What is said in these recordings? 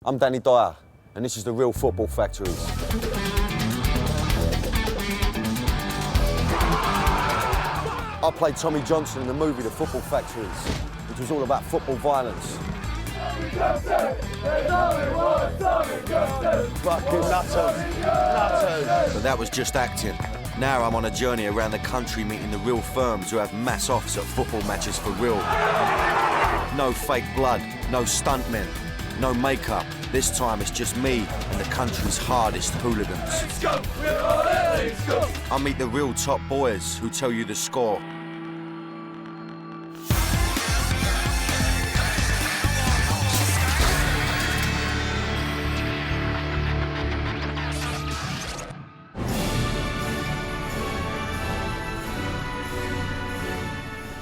I'm Dyer, and this is the Real Football Factories. I played Tommy Johnson in the movie The Football Factories, which was all about football violence. Fucking nutters. But that was just acting. Now I'm on a journey around the country meeting the real firms who have mass offs at football matches for real. No fake blood, no stuntmen, no makeup. This time it's just me and the country's hardest hooligans. Let's go! Let's go! I meet the real top boys who tell you the score.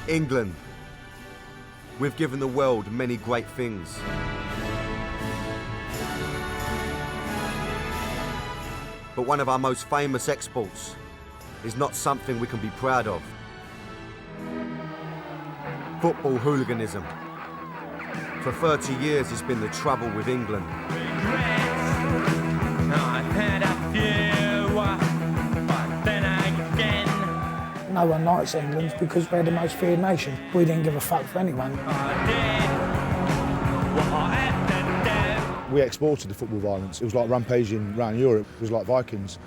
England. We've given the world many great things. But one of our most famous exports is not something we can be proud of. Football hooliganism. For 30 years it's been the trouble with England. No one likes England because we're the most feared nation. We didn't give a fuck for anyone. We exported the football violence. It was like rampaging around Europe. It was like Vikings.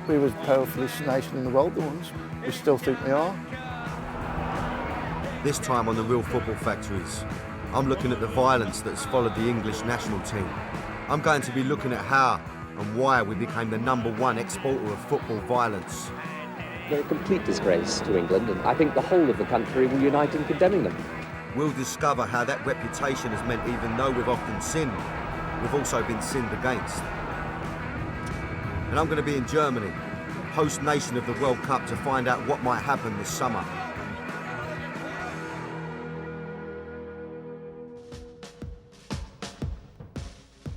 We were the powerfulest nation in the world, the ones. We still think we are. This time on the Real Football Factories, I'm looking at the violence that's followed the English national team. I'm going to be looking at how and why we became the #1 exporter of football violence. They're a complete disgrace to England, and I think the whole of the country will unite in condemning them. We'll discover how that reputation has meant even though we've often sinned, we've also been sinned against. And I'm going to be in Germany, host nation of the World Cup, to find out what might happen this summer.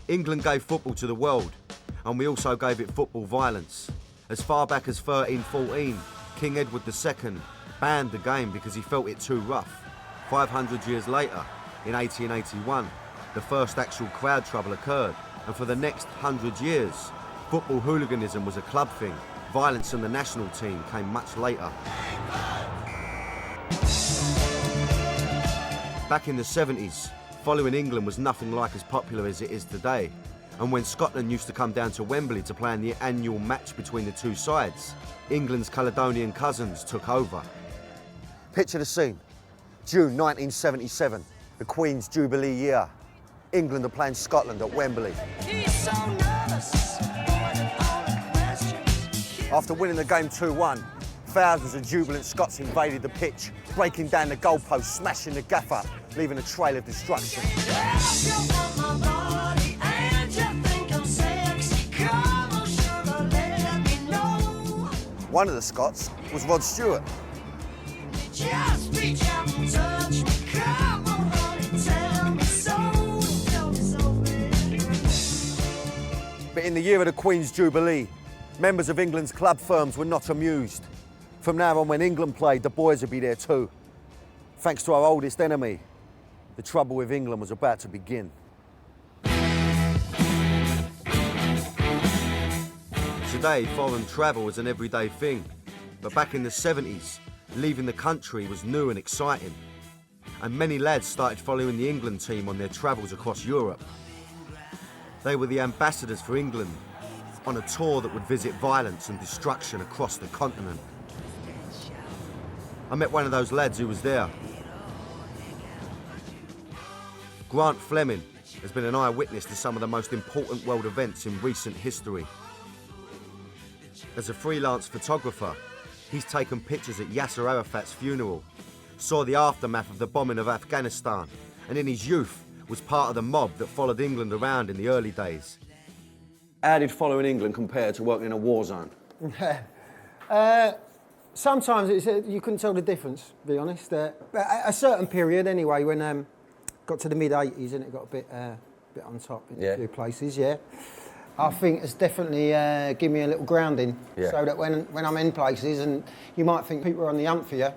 England gave football to the world, and we also gave it football violence. As far back as 1314, King Edward II banned the game because he felt it too rough. 500 years later, in 1881, the first actual crowd trouble occurred, and for the next 100 years, football hooliganism was a club thing. Violence in the national team came much later. Back in the 70s, following England was nothing like as popular as it is today. And when Scotland used to come down to Wembley to play in the annual match between the two sides, England's Caledonian cousins took over. Picture the scene. June 1977, the Queen's Jubilee year. England are playing Scotland at Wembley. After winning the game 2-1, thousands of jubilant Scots invaded the pitch, breaking down the goalposts, smashing the gaffer, leaving a trail of destruction. One of the Scots was Rod Stewart. But in the year of the Queen's Jubilee, members of England's club firms were not amused. From now on, when England played, the boys would be there too. Thanks to our oldest enemy, the trouble with England was about to begin. Today, foreign travel is an everyday thing, but back in the 70s, leaving the country was new and exciting. And many lads started following the England team on their travels across Europe. They were the ambassadors for England on a tour that would visit violence and destruction across the continent. I met one of those lads who was there. Grant Fleming has been an eyewitness to some of the most important world events in recent history. As a freelance photographer, he's taken pictures at Yasser Arafat's funeral, saw the aftermath of the bombing of Afghanistan, and in his youth was part of the mob that followed England around in the early days. How did following England compare to working in a war zone? Sometimes you couldn't tell the difference, to be honest. But at a certain period, anyway, when got to the mid-80s and it got a bit on top in a few places, I think it's definitely given me a little grounding, so that when I'm in places and you might think people are on the hunt for you,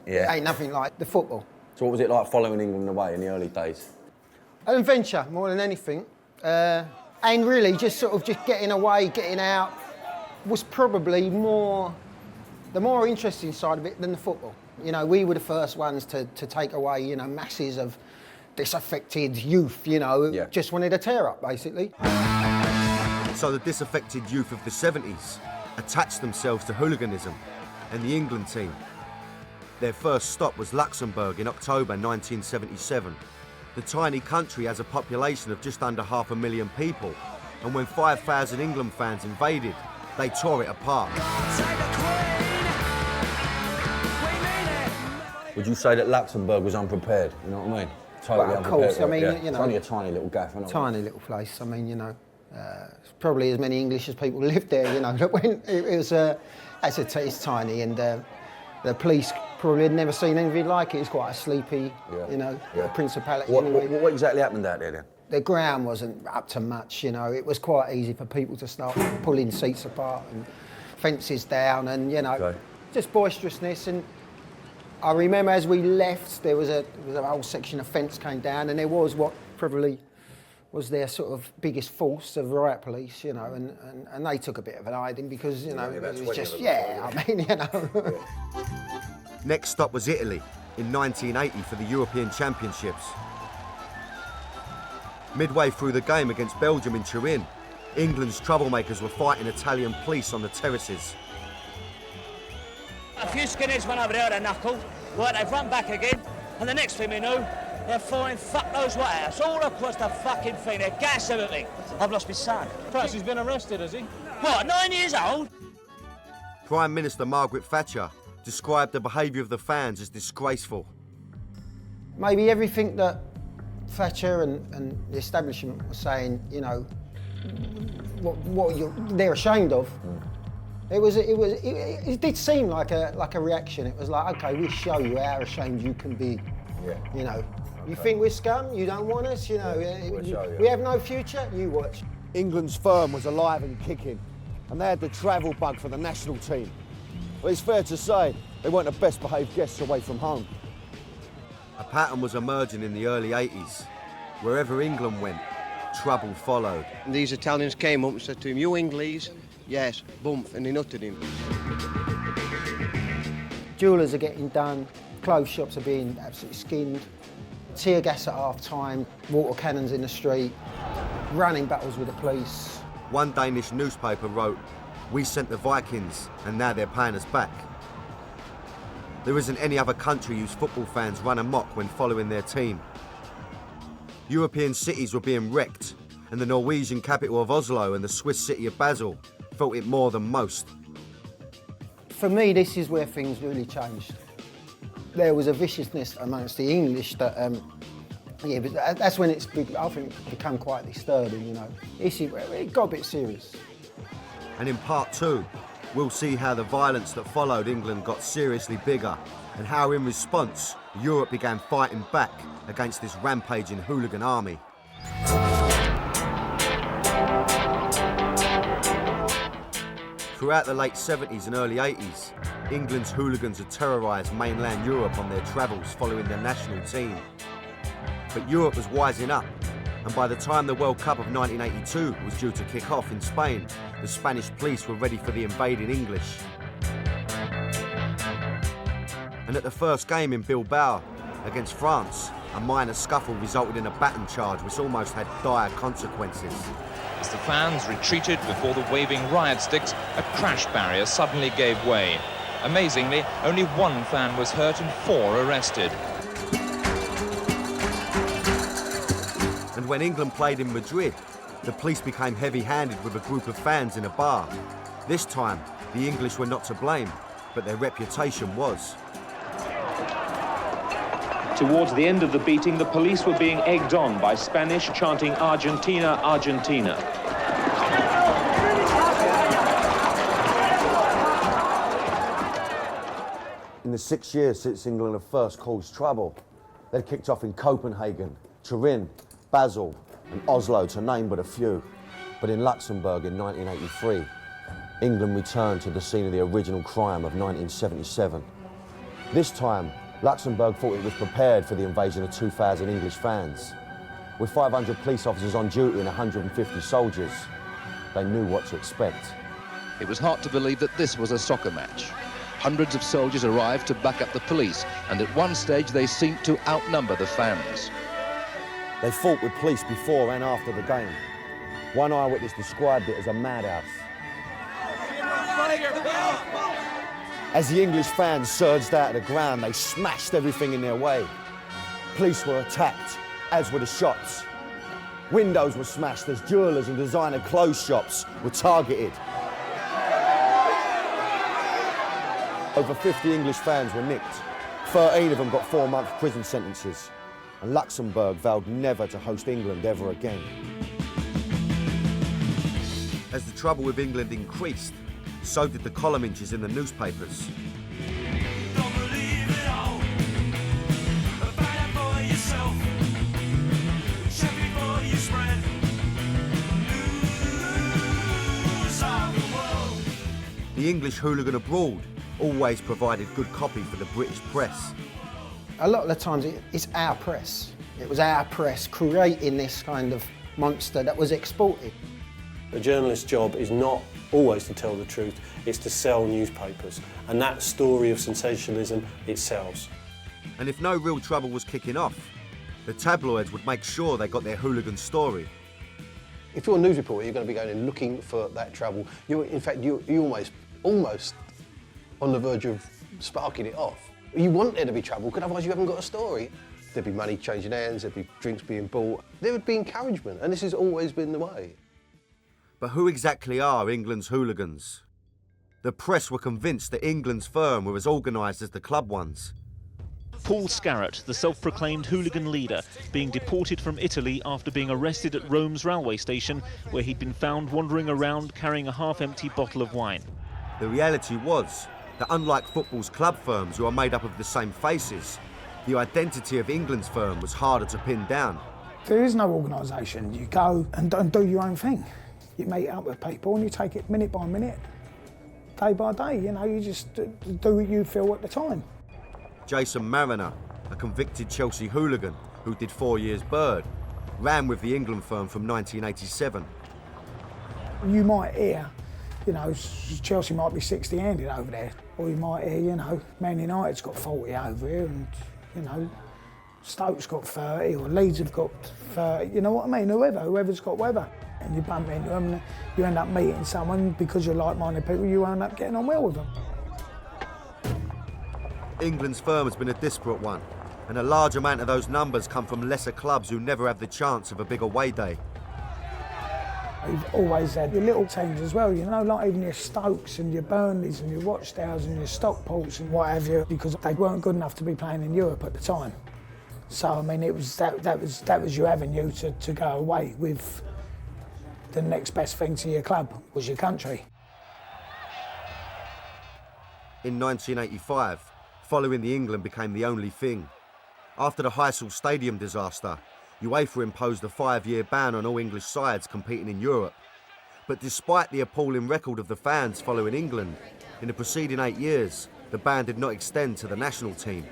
it ain't nothing like the football. So what was it like following England away in the early days? An adventure more than anything. And really just getting away, getting out was probably the more interesting side of it than the football. You know, we were the first ones to take away, you know, masses of disaffected youth, you know, just wanted to tear up, basically. So the disaffected youth of the 70s attached themselves to hooliganism and the England team. Their first stop was Luxembourg in October 1977. The tiny country has a population of just under 500,000 people, and when 5,000 England fans invaded, they tore it apart. Would you say that Luxembourg was unprepared? You know what I mean? Totally Well, of course, I mean, you know, it's only a tiny little gaff, isn't it? Tiny little place. I mean, you know, probably as many English as people lived there. You know, when it was, it's tiny, and the police probably had never seen anything like it. It's quite a sleepy, you know, principality. What exactly happened out there then? The ground wasn't up to much. You know, it was quite easy for people to start pulling seats apart and fences down, and you know, just boisterousness. And I remember as we left, there was a whole section of fence came down, and there was what probably was their sort of biggest force of riot police, you know, and they took a bit of an hiding because, you know, it was just, I mean, you know. Next stop was Italy in 1980 for the European Championships. Midway through the game against Belgium in Turin, England's troublemakers were fighting Italian police on the terraces. A few skinheads went over there with a knuckle, they've run back again, and the next thing we knew, they're firing fuck knows what at us, all across the fucking thing, they're gas everything. I've lost my son. Perhaps he's been arrested, has he? What, 9 years old? Prime Minister Margaret Thatcher described the behaviour of the fans as disgraceful. Maybe everything that Thatcher and the establishment were saying, you know, they're ashamed of. It did seem like a reaction. It was like, okay, we'll show you how ashamed you can be. You know, you think we're scum? You don't want us? You know, we have no future? You watch. England's firm was alive and kicking, and they had the travel bug for the national team. Well, it's fair to say they weren't the best behaved guests away from home. A pattern was emerging in the early 80s. Wherever England went, trouble followed. And these Italians came up and said to him, "You English?" "Yes," bump, and they nutted him. Jewellers are getting done, clothes shops are being absolutely skinned, tear gas at half time, water cannons in the street, running battles with the police. One Danish newspaper wrote, "We sent the Vikings and now they're paying us back." There isn't any other country whose football fans run amok when following their team. European cities were being wrecked, and the Norwegian capital of Oslo and the Swiss city of Basel felt it more than most. For me, this is where things really changed. There was a viciousness amongst the English that, but that's when it's, I think, become quite disturbing, you know. It got a bit serious. And in part 2, we'll see how the violence that followed England got seriously bigger, and how in response, Europe began fighting back against this rampaging hooligan army. Throughout the late 70s and early 80s, England's hooligans had terrorised mainland Europe on their travels following their national team. But Europe was wising up, and by the time the World Cup of 1982 was due to kick off in Spain, the Spanish police were ready for the invading English. And at the first game in Bilbao against France, a minor scuffle resulted in a baton charge which almost had dire consequences. As the fans retreated before the waving riot sticks, a crash barrier suddenly gave way. Amazingly, only one fan was hurt and 4 arrested. And when England played in Madrid, the police became heavy-handed with a group of fans in a bar. This time, the English were not to blame, but their reputation was. Towards the end of the beating, the police were being egged on by Spanish chanting "Argentina, Argentina." In the 6 years since England had first caused trouble, they'd kicked off in Copenhagen, Turin, Basel and Oslo, to name but a few. But in Luxembourg in 1983, England returned to the scene of the original crime of 1977. This time, Luxembourg thought it was prepared for the invasion of 2,000 English fans. With 500 police officers on duty and 150 soldiers, they knew what to expect. It was hard to believe that this was a soccer match. Hundreds of soldiers arrived to back up the police, and at one stage they seemed to outnumber the fans. They fought with police before and after the game. One eyewitness described it as a madhouse. As the English fans surged out of the ground, they smashed everything in their way. Police were attacked, as were the shops. Windows were smashed as jewellers and designer clothes shops were targeted. Over 50 English fans were nicked. 13 of them got 4-month prison sentences. And Luxembourg vowed never to host England ever again. As the trouble with England increased, so did the column inches in the newspapers. The English hooligan abroad always provided good copy for the British press. A lot of the times it's our press. It was our press creating this kind of monster that was exported. A journalist's job is not always to tell the truth, it's to sell newspapers. And that story of sensationalism, it sells. And if no real trouble was kicking off, the tabloids would make sure they got their hooligan story. If you're a news reporter, you're going to be going and looking for that trouble. In fact, you're almost on the verge of sparking it off. You want there to be trouble, because otherwise you haven't got a story. There'd be money changing hands, there'd be drinks being bought, there would be encouragement, and this has always been the way. But who exactly are England's hooligans? The press were convinced that England's firm were as organised as the club ones. Paul Scarrett, the self-proclaimed hooligan leader, being deported from Italy after being arrested at Rome's railway station, where he'd been found wandering around carrying a half-empty bottle of wine. The reality was that unlike football's club firms, who are made up of the same faces, the identity of England's firm was harder to pin down. There is no organisation. You go and do your own thing. You meet up with people and you take it minute by minute, day by day. You know, you just do what you feel at the time. Jason Mariner, a convicted Chelsea hooligan who did 4 years bird, ran with the England firm from 1987. You might hear, you know, Chelsea might be 60-handed over there, or you might hear, you know, Man United's got 40 over here, and, you know, Stoke's got 30, or Leeds have got 30, you know what I mean? Whoever's got whatever. And you bump into them, and you end up meeting someone, because you're like-minded people, you end up getting on well with them. England's firm has been a disparate one, and a large amount of those numbers come from lesser clubs who never have the chance of a big away day. You've always had your little teams as well, you know, like even your Stokes and your Burnleys and your Rochdales and your Stockports and what have you, because they weren't good enough to be playing in Europe at the time. So, I mean, it was that was your avenue to go away with. The next best thing to your club was your country. In 1985, following the England became the only thing. After the Heysel Stadium disaster, UEFA imposed a 5-year ban on all English sides competing in Europe. But despite the appalling record of the fans following England, in the preceding 8 years, the ban did not extend to the national team.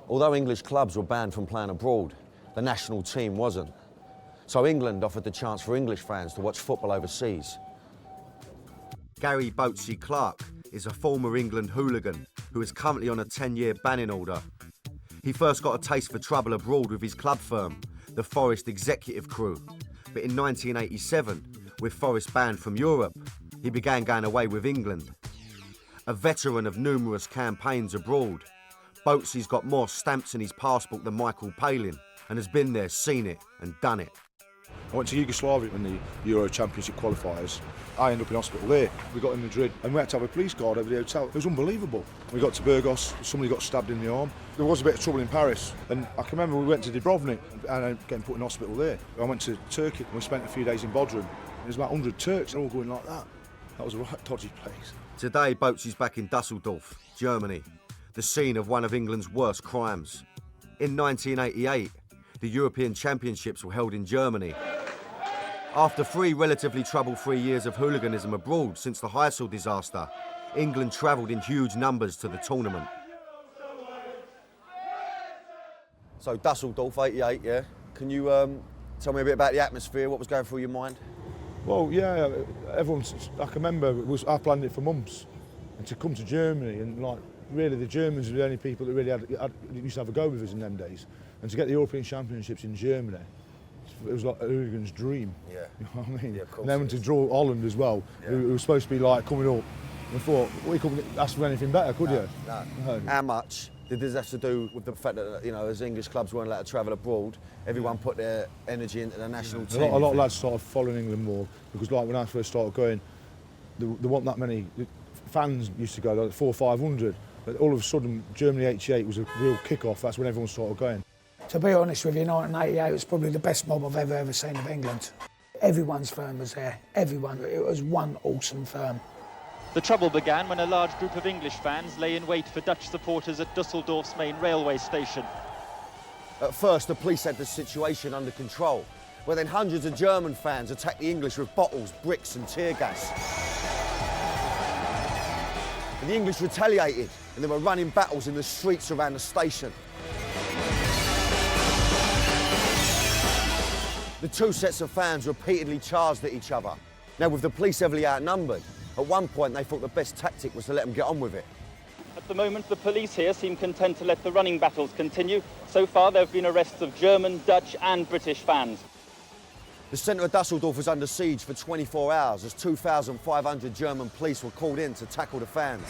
Although English clubs were banned from playing abroad, the national team wasn't. So England offered the chance for English fans to watch football overseas. Gary Boatsy Clark is a former England hooligan who is currently on a 10-year banning order. He first got a taste for trouble abroad with his club firm, the Forest Executive Crew. But in 1987, with Forest banned from Europe, he began going away with England. A veteran of numerous campaigns abroad, Boatsy's got more stamps in his passport than Michael Palin and has been there, seen it and done it. I went to Yugoslavia in the Euro Championship qualifiers. I ended up in hospital there. We got in Madrid and we had to have a police guard over the hotel. It was unbelievable. We got to Burgos, somebody got stabbed in the arm. There was a bit of trouble in Paris, and I can remember we went to Dubrovnik and getting put in hospital there. I went to Turkey and we spent a few days in Bodrum. There's about 100 Turks all going like that. That was a right dodgy place. Today, Boatsy's back in Dusseldorf, Germany, the scene of one of England's worst crimes. In 1988, the European Championships were held in Germany. After 3 relatively trouble-free years of hooliganism abroad since the Heysel disaster, England travelled in huge numbers to the tournament. So Dusseldorf, 88, yeah? Can you tell me a bit about the atmosphere, what was going through your mind? Well, yeah, everyone's, I can remember, I planned it for months. And to come to Germany, and like, really the Germans were the only people that really used to have a go with us in them days. And to get the European Championships in Germany, it was like a hooligan's dream. Yeah. You know what I mean? Yeah, of course. And then to draw Holland as well, it was supposed to be like coming up. I thought, well, you couldn't ask for anything better, could you? No. How much did this have to do with the fact that, you know, as English clubs weren't allowed to travel abroad, everyone put their energy into the national team? A lot of lads started following England more, because like when I first started going, there weren't that many fans used to go, like 400 or 500. But all of a sudden, Germany 88 was a real kick-off. That's when everyone started going. To be honest with you, 1988 was probably the best mob I've ever seen of England. Everyone's firm was there, everyone. It was one awesome firm. The trouble began when a large group of English fans lay in wait for Dutch supporters at Dusseldorf's main railway station. At first, the police had the situation under control, where then hundreds of German fans attacked the English with bottles, bricks and tear gas. And the English retaliated, and there were running battles in the streets around the station. The two sets of fans repeatedly charged at each other. Now, with the police heavily outnumbered, at one point they thought the best tactic was to let them get on with it. At the moment, the police here seem content to let the running battles continue. So far, there have been arrests of German, Dutch and British fans. The centre of Dusseldorf was under siege for 24 hours as 2,500 German police were called in to tackle the fans.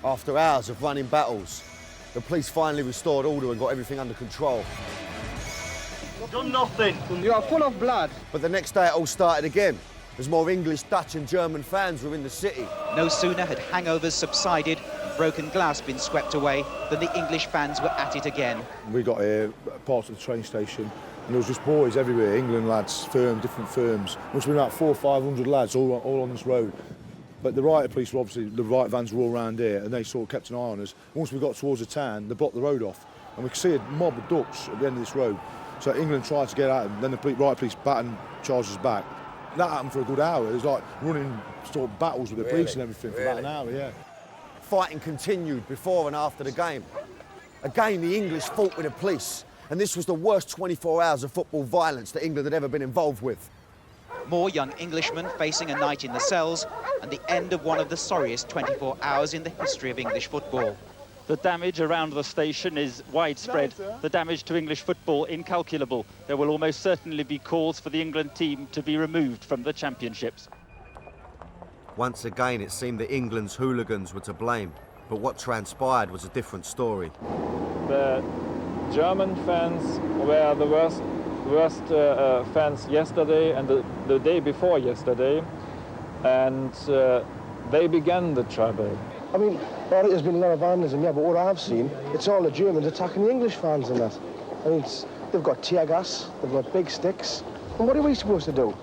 After hours of running battles, the police finally restored order and got everything under control. Done nothing. You are full of blood. But the next day it all started again, as more English, Dutch and German fans were in the city. No sooner had hangovers subsided, broken glass been swept away, than the English fans were at it again. We got here, part of the train station, and there was just boys everywhere, England lads, different firms. There must have been about 400 or 500 lads all on this road. But the riot police were obviously, the riot vans were all around here, and they sort of kept an eye on us. Once we got towards the town, they blocked the road off, and we could see a mob of ducks at the end of this road. So England tried to get at them, then the riot police battened, charged us back. That happened for a good hour. It was like running sort of battles with the police and everything for about an hour, yeah. Fighting continued before and after the game. Again, the English fought with the police, and this was the worst 24 hours of football violence that England had ever been involved with. More young Englishmen facing a night in the cells, and the end of one of the sorriest 24 hours in the history of English football. The damage around the station is widespread. The damage to English football incalculable. There will almost certainly be calls for the England team to be removed from the championships. Once again, it seemed that England's hooligans were to blame, but what transpired was a different story. The German fans were the worst fans yesterday and the day before yesterday, and they began the trouble. I mean, there's been a lot of vandalism, yeah, but what I've seen, it's all the Germans attacking the English fans and that. I mean, they've got tear gas, they've got big sticks, and what are we supposed to do?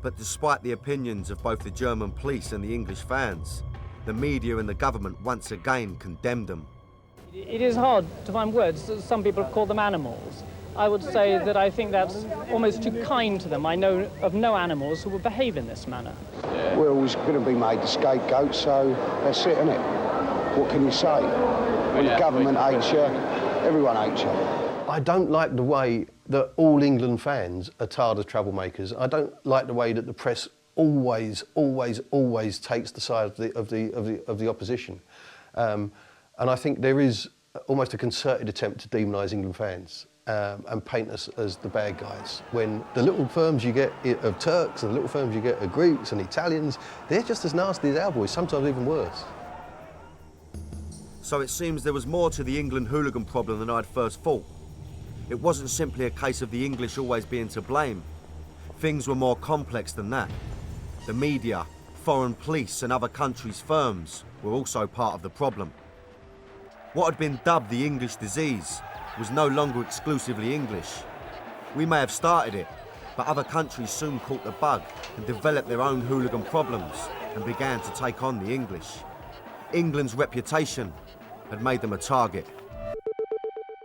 But despite the opinions of both the German police and the English fans, the media and the government once again condemned them. It is hard to find words. Some people call them animals. I would say that I think that's almost too kind to them. I know of no animals who would behave in this manner. We're always going to be made the scapegoat, so that's it, innit? What can you say? When the government hates you, everyone hates you. I don't like the way that all England fans are tarred as troublemakers. I don't like the way that the press always takes the side of the opposition. And I think there is almost a concerted attempt to demonise England fans. And paint us as the bad guys, when the little firms you get of Turks and the little firms you get of Greeks and Italians, they're just as nasty as our boys, sometimes even worse. So it seems there was more to the England hooligan problem than I'd first thought. It wasn't simply a case of the English always being to blame. Things were more complex than that. The media, foreign police and other countries' firms were also part of the problem. What had been dubbed the English disease was no longer exclusively English. We may have started it, but other countries soon caught the bug and developed their own hooligan problems and began to take on the English. England's reputation had made them a target.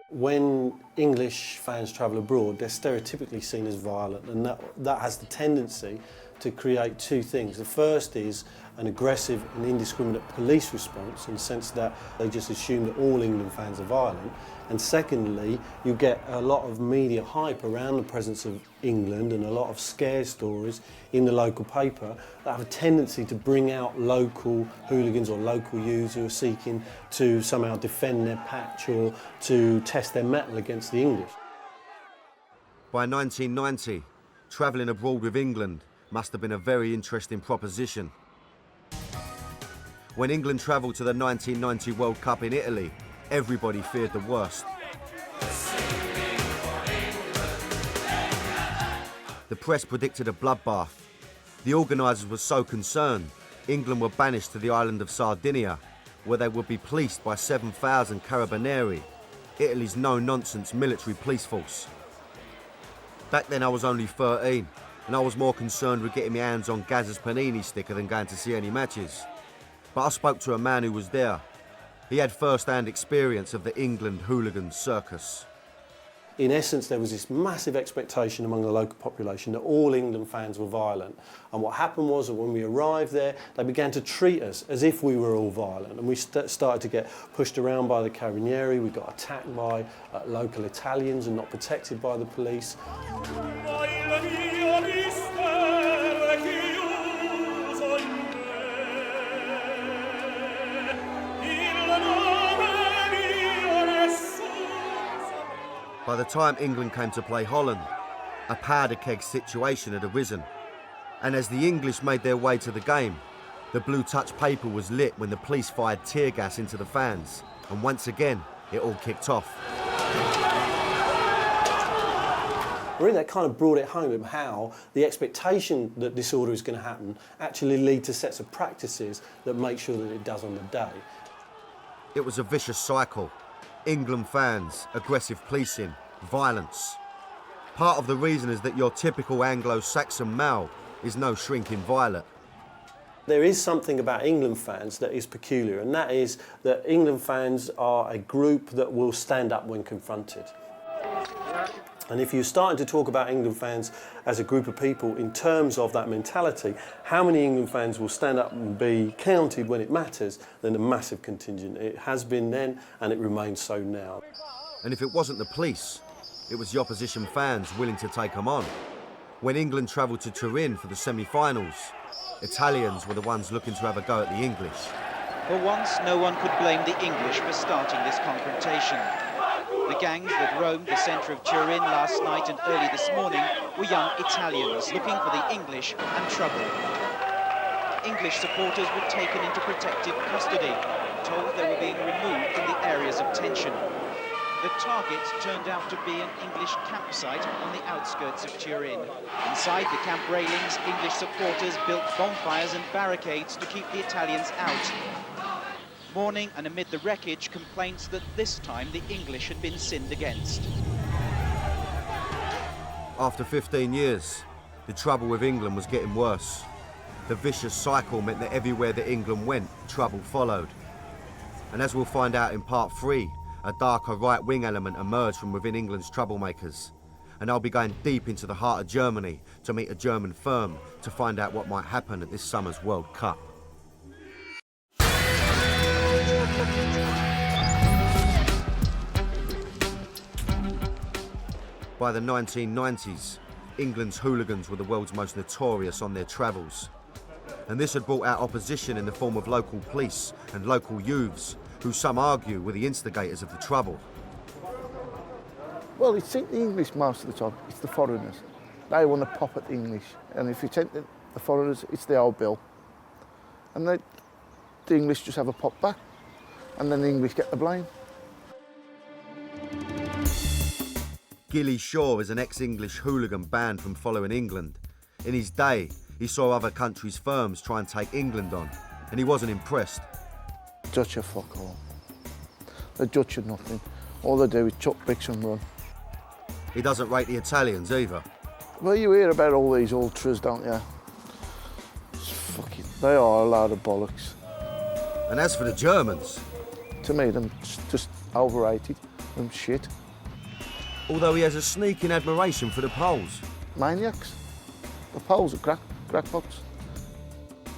When English fans travel abroad, they're stereotypically seen as violent, and that has the tendency to create two things. The first is an aggressive and indiscriminate police response, in the sense that they just assume that all England fans are violent. And secondly, you get a lot of media hype around the presence of England and a lot of scare stories in the local paper that have a tendency to bring out local hooligans or local youths who are seeking to somehow defend their patch or to test their mettle against the English. By 1990, travelling abroad with England must have been a very interesting proposition. When England travelled to the 1990 World Cup in Italy, everybody feared the worst. The press predicted a bloodbath. The organisers were so concerned, England were banished to the island of Sardinia, where they would be policed by 7,000 carabinieri, Italy's no-nonsense military police force. Back then I was only 13, and I was more concerned with getting my hands on Gazza's panini sticker than going to see any matches. But I spoke to a man who was there. He had first-hand experience of the England hooligan circus. In essence, there was this massive expectation among the local population that all England fans were violent. And what happened was that when we arrived there, they began to treat us as if we were all violent. And we started to get pushed around by the carabinieri. We got attacked by local Italians and not protected by the police. By the time England came to play Holland, a powder keg situation had arisen. And as the English made their way to the game, the blue touch paper was lit when the police fired tear gas into the fans. And once again, it all kicked off. Really, that kind of brought it home of how the expectation that disorder is going to happen actually lead to sets of practices that make sure that it does on the day. It was a vicious cycle. England fans, aggressive policing, violence. Part of the reason is that your typical Anglo-Saxon male is no shrinking violet. There is something about England fans that is peculiar, and that is that England fans are a group that will stand up when confronted. And if you're starting to talk about England fans as a group of people in terms of that mentality, how many England fans will stand up and be counted when it matters, then a massive contingent. It has been then, and it remains so now. And if it wasn't the police, it was the opposition fans willing to take them on. When England travelled to Turin for the semi-finals, Italians were the ones looking to have a go at the English. For once, no one could blame the English for starting this confrontation. The gangs that roamed the centre of Turin last night and early this morning were young Italians looking for the English and trouble. English supporters were taken into protective custody, told they were being removed from the areas of tension. The target turned out to be an English campsite on the outskirts of Turin. Inside the camp railings, English supporters built bonfires and barricades to keep the Italians out. Morning, and amid the wreckage, complaints that this time the English had been sinned against. After 15 years, the trouble with England was getting worse. The vicious cycle meant that everywhere that England went, trouble followed. And as we'll find out in part 3, a darker right-wing element emerged from within England's troublemakers. And I'll be going deep into the heart of Germany to meet a German firm to find out what might happen at this summer's World Cup. By the 1990s, England's hooligans were the world's most notorious on their travels. And this had brought out opposition in the form of local police and local youths, who some argue were the instigators of the trouble. Well, it's the English most of the time, it's the foreigners. They want to pop at the English. And if you take the foreigners, it's the old bill. And the English just have a pop back, and then the English get the blame. Gilly Shaw is an ex-English hooligan banned from following England. In his day, he saw other countries' firms try and take England on, and he wasn't impressed. Dutch are fuck all. The Dutch are nothing. All they do is chuck bricks and run. He doesn't rate the Italians either. Well, you hear about all these ultras, don't you? They are a load of bollocks. And as for the Germans? To me, them just overrated. Them shit. Although he has a sneaking admiration for the Poles. Maniacs. The Poles are crap. crackpots.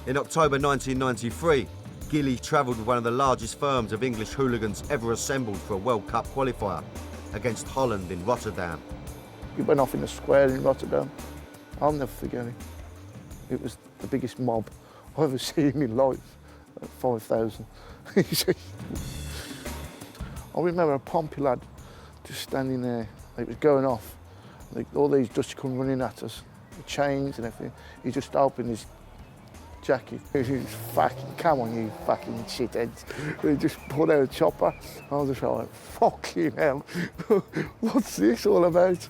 In October 1993, Gilly travelled with one of the largest firms of English hooligans ever assembled for a World Cup qualifier against Holland in Rotterdam. He went off in the square in Rotterdam. I'll never forget it. It was the biggest mob I've ever seen in life, 5,000. I remember a Pompey lad just standing there. It was going off. All these Dutch come running at us, the chains and everything. He just opened his jacket. He was fucking, come on you fucking shitheads. He just pulled out a chopper. I was just like, fucking hell, what's this all about?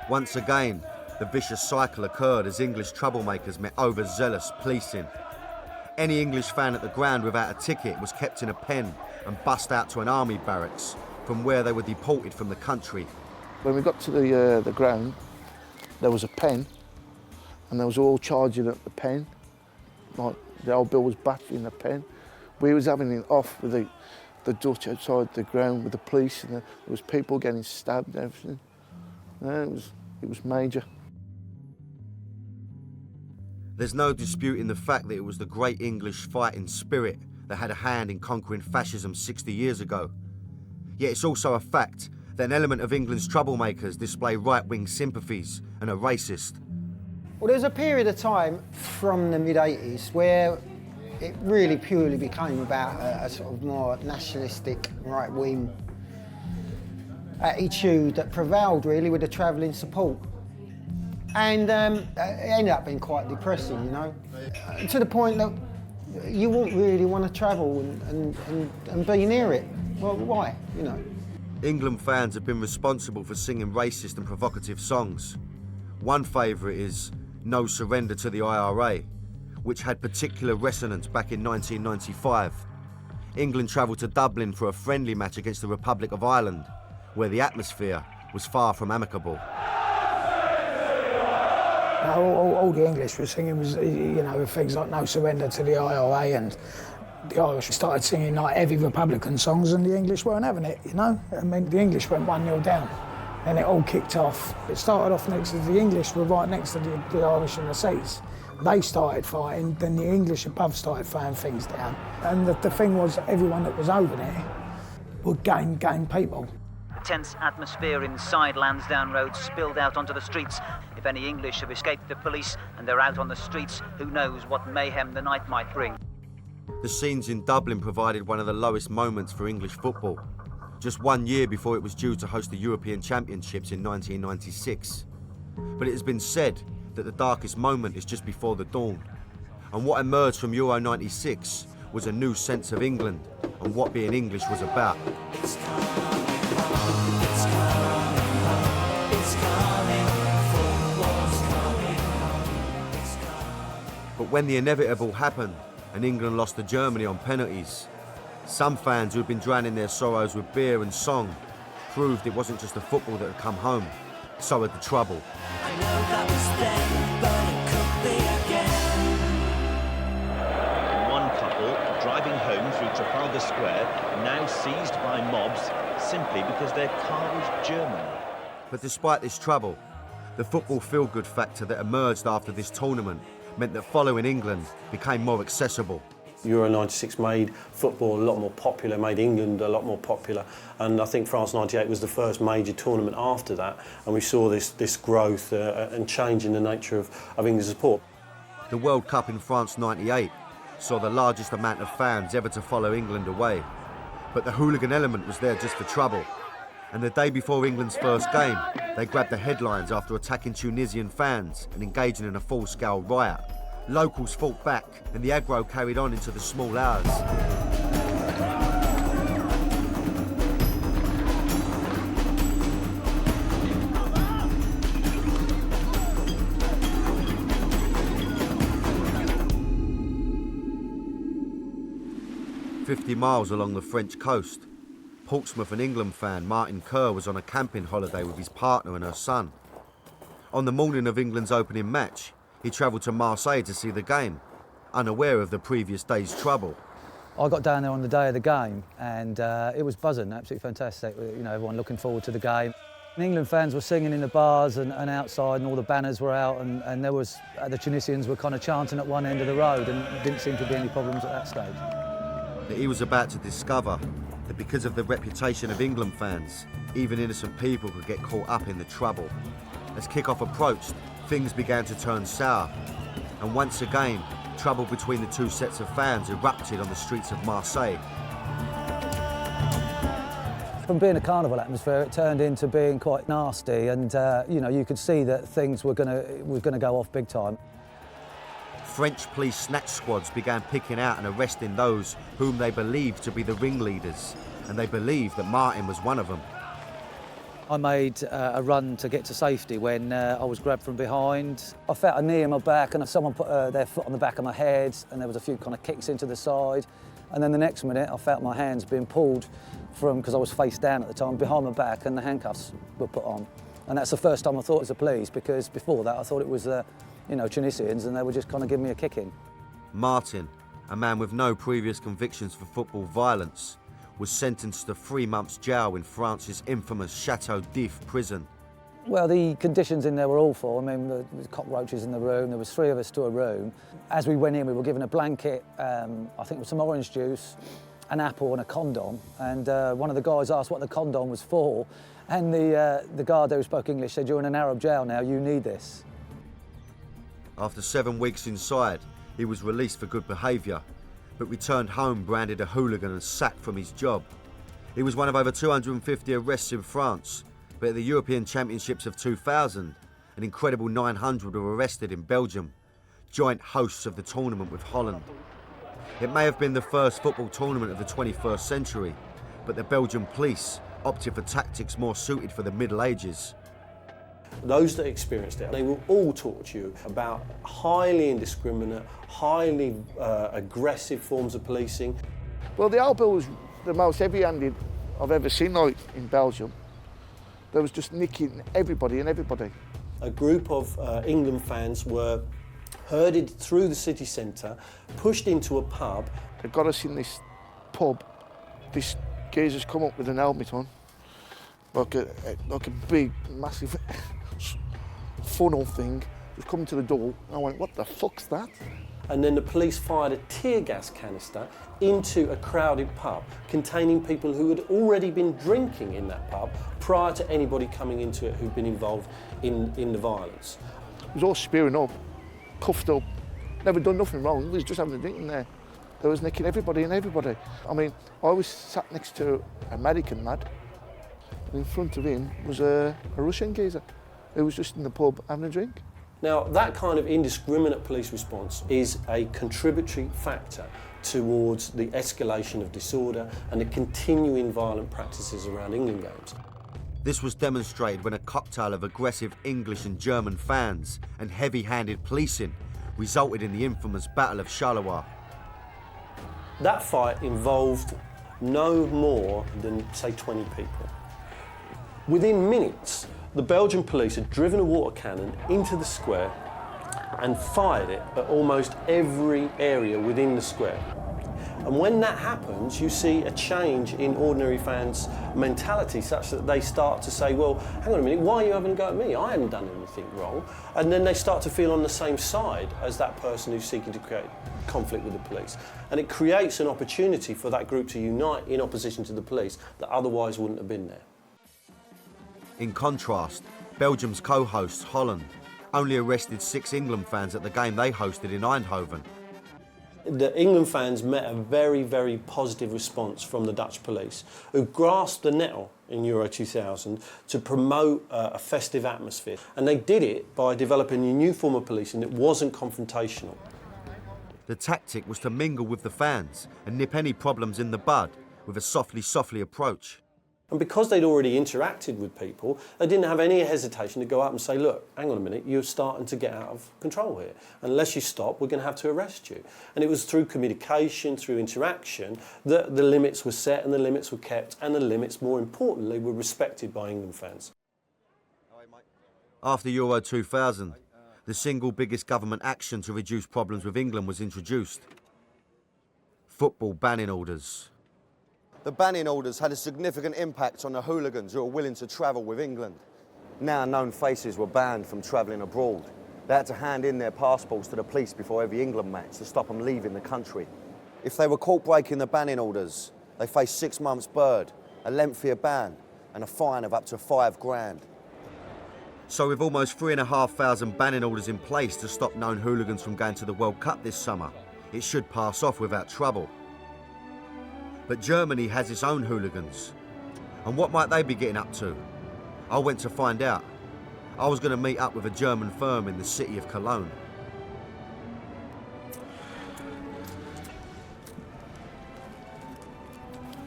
Once again, the vicious cycle occurred as English troublemakers met overzealous policing. Any English fan at the ground without a ticket was kept in a pen and bussed out to an army barracks, from where they were deported from the country. When we got to the ground, there was a pen, and they was all charging at the pen. Like the old Bill was battering the pen. We was having it off with the Dutch outside the ground with the police, and there was people getting stabbed and everything. Yeah, it was major. There's no disputing the fact that it was the great English fighting spirit that had a hand in conquering fascism 60 years ago. Yet it's also a fact that an element of England's troublemakers display right-wing sympathies and are racist. Well, there's a period of time from the mid-80s where it really purely became about a sort of more nationalistic, right-wing attitude that prevailed really with the travelling support. And it ended up being quite depressing, you know, to the point that you wouldn't really want to travel and be near it. Well, why, you know? England fans have been responsible for singing racist and provocative songs. One favourite is No Surrender to the IRA, which had particular resonance back in 1995. England travelled to Dublin for a friendly match against the Republic of Ireland, where the atmosphere was far from amicable. All the English were singing was, you know, things like No Surrender to the IRA, and the Irish started singing like heavy Republican songs, and the English weren't having it, you know? I mean, the English went 1-0 down, and it all kicked off. It started off next to the English were right next to the Irish in the seats. They started fighting, then the English above started throwing things down. And the thing was, everyone that was over there would gain people. The tense atmosphere inside Lansdowne Road spilled out onto the streets. If any English have escaped the police and they're out on the streets, who knows what mayhem the night might bring. The scenes in Dublin provided one of the lowest moments for English football, just 1 year before it was due to host the European Championships in 1996. But it has been said that the darkest moment is just before the dawn. And what emerged from Euro 96 was a new sense of England and what being English was about. But when the inevitable happened and England lost to Germany on penalties, some fans who had been drowning their sorrows with beer and song proved it wasn't just the football that had come home, so had the trouble. One couple driving home through Trafalgar Square, now seized by mobs simply because their car was German. But despite this trouble, the football feel-good factor that emerged after this tournament meant that following England became more accessible. Euro 96 made football a lot more popular, made England a lot more popular, and I think France 98 was the first major tournament after that, and we saw this growth and change in the nature of England's support. The World Cup in France 98 saw the largest amount of fans ever to follow England away, but the hooligan element was there just for trouble. And the day before England's first game, they grabbed the headlines after attacking Tunisian fans and engaging in a full-scale riot. Locals fought back and the aggro carried on into the small hours. "50 miles along the French coast, Portsmouth and England fan Martin Kerr was on a camping holiday with his partner and her son. On the morning of England's opening match, he travelled to Marseille to see the game, unaware of the previous day's trouble. I got down there on the day of the game and it was buzzing, absolutely fantastic. You know, everyone looking forward to the game. And England fans were singing in the bars and outside, and all the banners were out, and there was the Tunisians were kind of chanting at one end of the road, and there didn't seem to be any problems at that stage. But he was about to discover that because of the reputation of England fans, even innocent people could get caught up in the trouble. As kick-off approached, things began to turn sour, and once again, trouble between the two sets of fans erupted on the streets of Marseille. From being a carnival atmosphere, it turned into being quite nasty, and you know, you could see that things were going to go off big time. French police snatch squads began picking out and arresting those whom they believed to be the ringleaders, and they believed that Martin was one of them. I made a run to get to safety when I was grabbed from behind. I felt a knee in my back, and someone put their foot on the back of my head, and there was a few kind of kicks into the side. And then the next minute, I felt my hands being pulled from, because I was face down at the time, behind my back, and the handcuffs were put on. And that's the first time I thought it was the police, because before that I thought it was, you know, Tunisians, and they were just kind of giving me a kick-in. Martin, a man with no previous convictions for football violence, was sentenced to 3 months jail in France's infamous Château d'If prison. Well, the conditions in there were awful. I mean, there was cockroaches in the room. There was 3 of us to a room. As we went in, we were given a blanket, I think with some orange juice, an apple and a condom. And one of the guys asked what the condom was for. And the guard there who spoke English said, "You're in an Arab jail now, you need this." After 7 weeks inside, he was released for good behaviour, but returned home branded a hooligan and sacked from his job. He was one of over 250 arrests in France, but at the European Championships of 2000, an incredible 900 were arrested in Belgium, joint hosts of the tournament with Holland. It may have been the first football tournament of the 21st century, but the Belgian police opted for tactics more suited for the Middle Ages. Those that experienced it, they will all talk to you about highly indiscriminate, highly aggressive forms of policing. Well, the old bill was the most heavy-handed I've ever seen, like, in Belgium. There was just nicking everybody and everybody. A group of England fans were herded through the city centre, pushed into a pub. They got us in this pub. This geezer's come up with an helmet on, like a big, massive funnel thing. He was coming to the door. I went, "What the fuck's that?" And then the police fired a tear gas canister into a crowded pub containing people who had already been drinking in that pub prior to anybody coming into it who'd been involved in the violence. It was all spearing up, cuffed up, never done nothing wrong. We was just having a drink in there. They was nicking everybody and everybody. I mean, I was sat next to an American lad, and in front of him was a Russian geezer who was just in the pub having a drink. Now, that kind of indiscriminate police response is a contributory factor towards the escalation of disorder and the continuing violent practices around England games. This was demonstrated when a cocktail of aggressive English and German fans and heavy-handed policing resulted in the infamous Battle of Charleroi. That fight involved no more than, say, 20 people. Within minutes, the Belgian police had driven a water cannon into the square and fired it at almost every area within the square. And when that happens, you see a change in ordinary fans' mentality such that they start to say, "Well, hang on a minute, why are you having a go at me? I haven't done anything wrong." And then they start to feel on the same side as that person who's seeking to create conflict with the police. And it creates an opportunity for that group to unite in opposition to the police that otherwise wouldn't have been there. In contrast, Belgium's co-hosts, Holland, only arrested 6 England fans at the game they hosted in Eindhoven. The England fans met a very, very positive response from the Dutch police, who grasped the nettle in Euro 2000 to promote a festive atmosphere. And they did it by developing a new form of policing that wasn't confrontational. The tactic was to mingle with the fans and nip any problems in the bud with a softly approach. And because they'd already interacted with people, they didn't have any hesitation to go up and say, "Look, hang on a minute, you're starting to get out of control here. Unless you stop, we're going to have to arrest you." And it was through communication, through interaction, that the limits were set and the limits were kept, and the limits, more importantly, were respected by England fans. After Euro 2000, the single biggest government action to reduce problems with England was introduced: football banning orders. The banning orders had a significant impact on the hooligans who were willing to travel with England. Now known faces were banned from travelling abroad. They had to hand in their passports to the police before every England match to stop them leaving the country. If they were caught breaking the banning orders, they faced 6 months bird, a lengthier ban, and a fine of up to £5,000. So with almost 3,500 banning orders in place to stop known hooligans from going to the World Cup this summer, it should pass off without trouble. But Germany has its own hooligans. And what might they be getting up to? I went to find out. I was going to meet up with a German firm in the city of Cologne.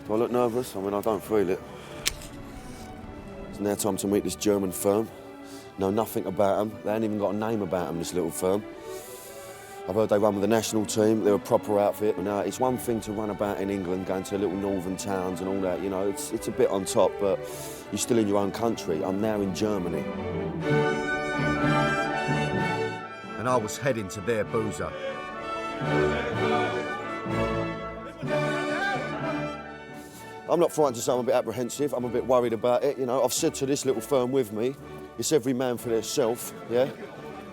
Do I look nervous? I mean, I don't feel it. It's now time to meet this German firm. Know nothing about them. They ain't even got a name about them, this little firm. I've heard they run with the national team. They're a proper outfit. But now, it's one thing to run about in England, going to little northern towns and all that, you know. It's a bit on top, but you're still in your own country. I'm now in Germany. And I was heading to their boozer. I'm not frightened to say I'm a bit apprehensive. I'm a bit worried about it, you know. I've said to this little firm with me, it's every man for themselves, yeah?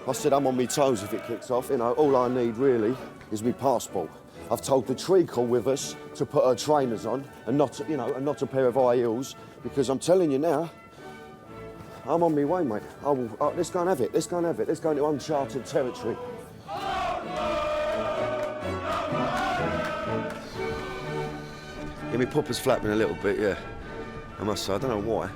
I said I'm on my toes if it kicks off, you know. All I need really is my passport. I've told the treacle with us to put her trainers on and not, you know, and not a pair of high heels, because I'm telling you now, I'm on my way, mate. Let's go and have it. Let's go and have it. Let's go into uncharted territory. Yeah, my pupper's flapping a little bit, yeah. I must say, I don't know why.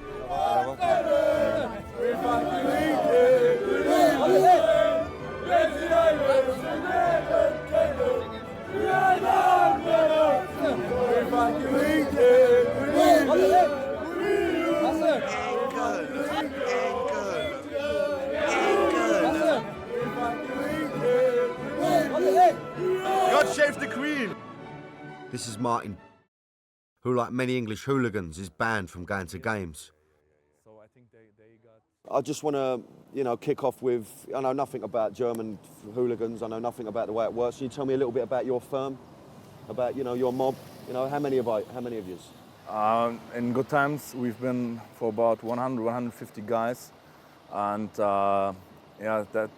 God save the Queen! This is Martin, who, like many English hooligans, is banned from going to games. I just want to, you know, kick off with, I know nothing about German hooligans, I know nothing about the way it works. Can you tell me a little bit about your firm, about, you know, your mob? You know, how many of you? In good times, we've been for about 100, 150 guys. And yeah, that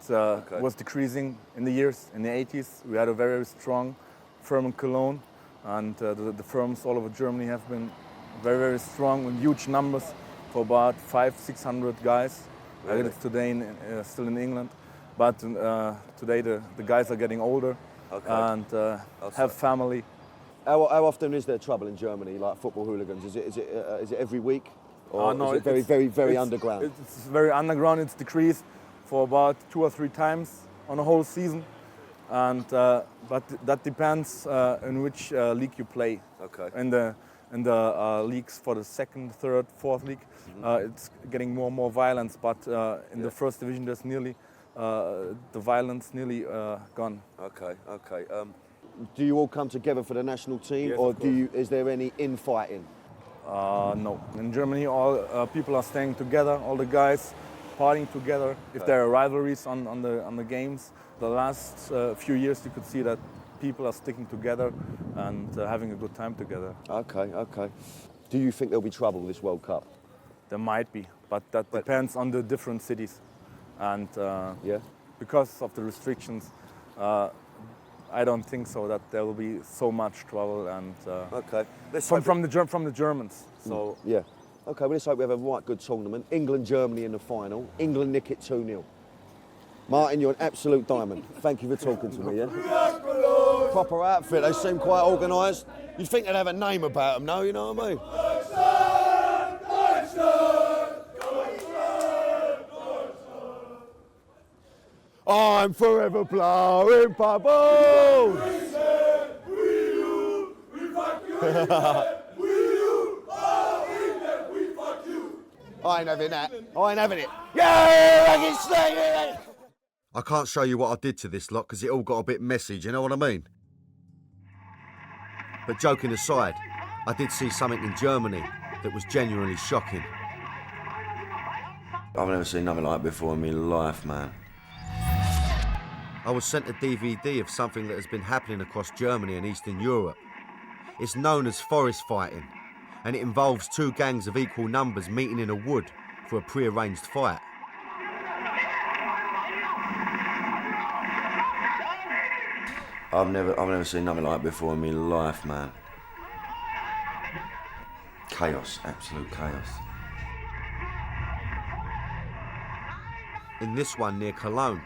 was decreasing in the years. In the 80s, we had a very, very strong firm in Cologne. And the firms all over Germany have been very, very strong with huge numbers for about 500-600 guys. Really? It's today still in England. But today the guys are getting older and have family. How often is there trouble in Germany, like football hooligans? Is it every week? Or No, is it very underground? It's very underground. It's decreased for about 2 or 3 times on a whole season. And but that depends in which league you play. Okay. In the leagues for the second, third, fourth league, it's getting more and more violence. But in the first division, there's nearly the violence nearly gone. Okay. Do you all come together for the national team, Yes, or is there any infighting? No. In Germany, all people are staying together. All the guys partying together. If there are rivalries on the games, the last few years you could see that people are sticking together and having a good time together. Okay. Do you think there'll be trouble this World Cup? There might be, but that depends on the different cities. And because of the restrictions, I don't think so that there will be so much trouble. And from the Germans. So yeah. Okay, well, let's hope we have a right good tournament. England-Germany in the final. England nick it 2-0. Martin, you're an absolute diamond. Thank you for talking to me, yeah? Proper outfit, they seem quite organised. You'd think they'd have a name about them, no? You know what I mean? I'm forever blowing bubbles! I ain't having that. I ain't having it. Yeah, I can stay it. I can't show you what I did to this lot because it all got a bit messy, do you know what I mean? But joking aside, I did see something in Germany that was genuinely shocking. I've never seen nothing like it before in my life, man. I was sent a DVD of something that has been happening across Germany and Eastern Europe. It's known as forest fighting, and it involves two gangs of equal numbers meeting in a wood for a pre-arranged fight. I've never seen nothing like it before in my life, man. Chaos, absolute chaos. In this one near Cologne,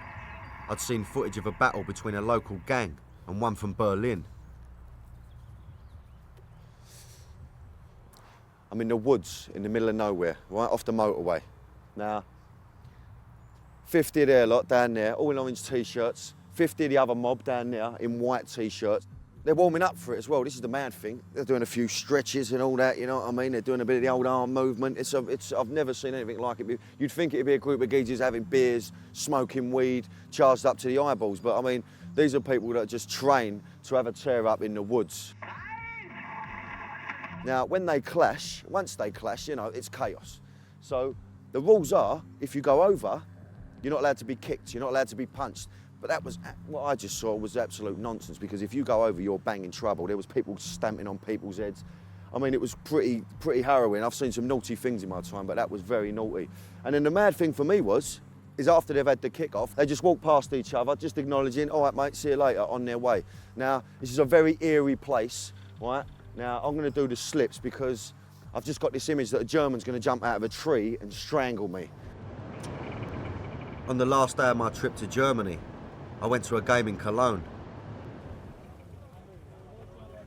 I'd seen footage of a battle between a local gang and one from Berlin. I'm in the woods, in the middle of nowhere, right off the motorway. Now, 50 of their lot down there, all in orange T-shirts, 50 of the other mob down there in white T-shirts. They're warming up for it as well. This is the mad thing. They're doing a few stretches and all that, you know what I mean? They're doing a bit of the old arm movement. I've never seen anything like it. You'd think it'd be a group of geezers having beers, smoking weed, charged up to the eyeballs. But I mean, these are people that just train to have a tear up in the woods. Now, when they clash, once they clash, you know, it's chaos. So the rules are, if you go over, you're not allowed to be kicked, you're not allowed to be punched. But that was, what I just saw was absolute nonsense, because if you go over, you're banging trouble. There was people stamping on people's heads. I mean, it was pretty harrowing. I've seen some naughty things in my time, but that was very naughty. And then the mad thing for me is after they've had the kick-off, they just walk past each other, just acknowledging, all right, mate, see you later, on their way. Now, this is a very eerie place, right? Now, I'm going to do the slips because I've just got this image that a German's going to jump out of a tree and strangle me. On the last day of my trip to Germany, I went to a game in Cologne.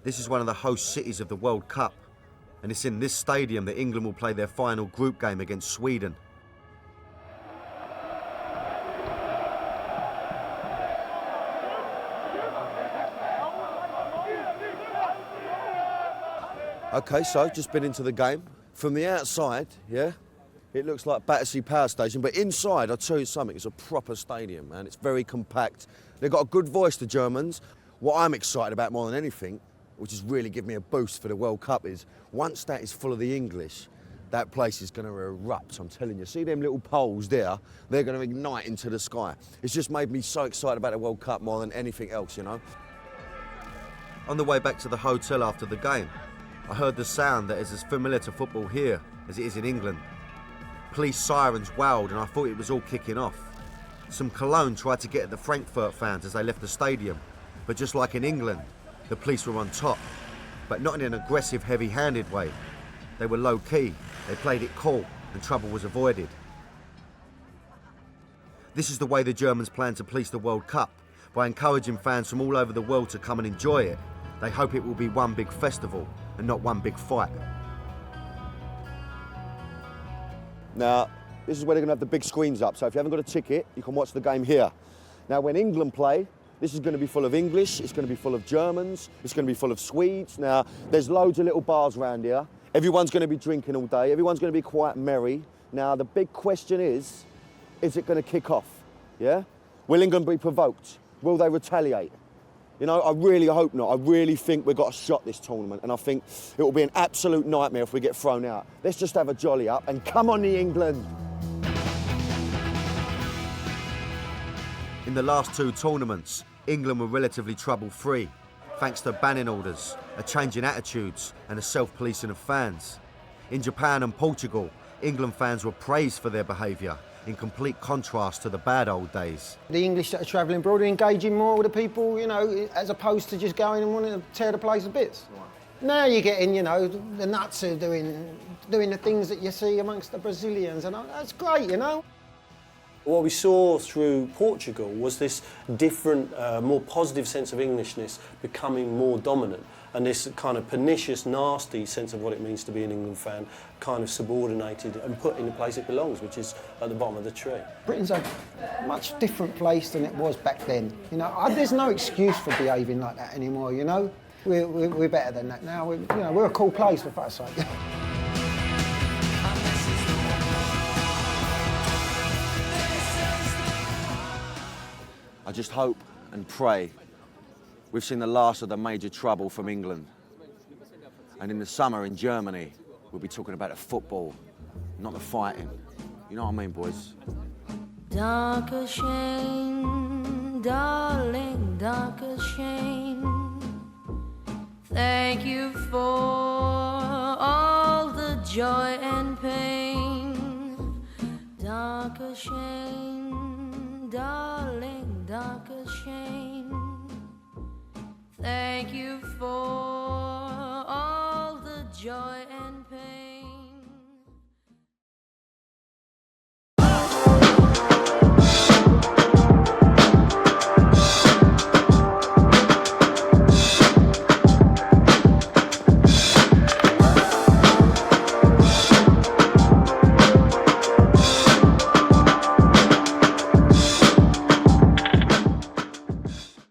This is one of the host cities of the World Cup, and it's in this stadium that England will play their final group game against Sweden. Okay, so just been into the game. From the outside, yeah, it looks like Battersea Power Station, but inside, I'll tell you something, it's a proper stadium, man. It's very compact. They've got a good voice, the Germans. What I'm excited about more than anything, which has really given me a boost for the World Cup, is once that is full of the English, that place is going to erupt, I'm telling you. See them little poles there? They're going to ignite into the sky. It's just made me so excited about the World Cup more than anything else, you know? On the way back to the hotel after the game, I heard the sound that is as familiar to football here as it is in England. Police sirens wailed and I thought it was all kicking off. Some Cologne tried to get at the Frankfurt fans as they left the stadium, but just like in England, the police were on top, but not in an aggressive, heavy-handed way. They were low-key, they played it cool, and trouble was avoided. This is the way the Germans plan to police the World Cup, by encouraging fans from all over the world to come and enjoy it. They hope it will be one big festival and not one big fight. Now, this is where they're going to have the big screens up, so if you haven't got a ticket, you can watch the game here. Now, when England play, this is going to be full of English, it's going to be full of Germans, it's going to be full of Swedes. Now, there's loads of little bars around here. Everyone's going to be drinking all day, everyone's going to be quite merry. Now, the big question is it going to kick off? Yeah? Will England be provoked? Will they retaliate? You know, I really hope not. I really think we've got a shot this tournament, and I think it will be an absolute nightmare if we get thrown out. Let's just have a jolly up, and come on the England! In the last two tournaments, England were relatively trouble-free, thanks to banning orders, a change in attitudes, and a self-policing of fans. In Japan and Portugal, England fans were praised for their behaviour, in complete contrast to the bad old days. The English that are travelling abroad are engaging more with the people, you know, as opposed to just going and wanting to tear the place to bits. Right. Now you're getting, you know, the nuts are doing the things that you see amongst the Brazilians, and that's great, you know. What we saw through Portugal was this different, more positive sense of Englishness becoming more dominant, and this kind of pernicious, nasty sense of what it means to be an England fan kind of subordinated and put in the place it belongs, which is at the bottom of the tree. Britain's a much different place than it was back then. You know, there's no excuse for behaving like that anymore, you know. We're better than that now. We're a cool place, for fuck's sake. I just hope and pray we've seen the last of the major trouble from England. And in the summer in Germany, we'll be talking about the football, not the fighting. You know what I mean, boys? Danke schön, darling, danke schön. Thank you for all joy and pain. Dark as shame, darling, dark as shame. Thank you for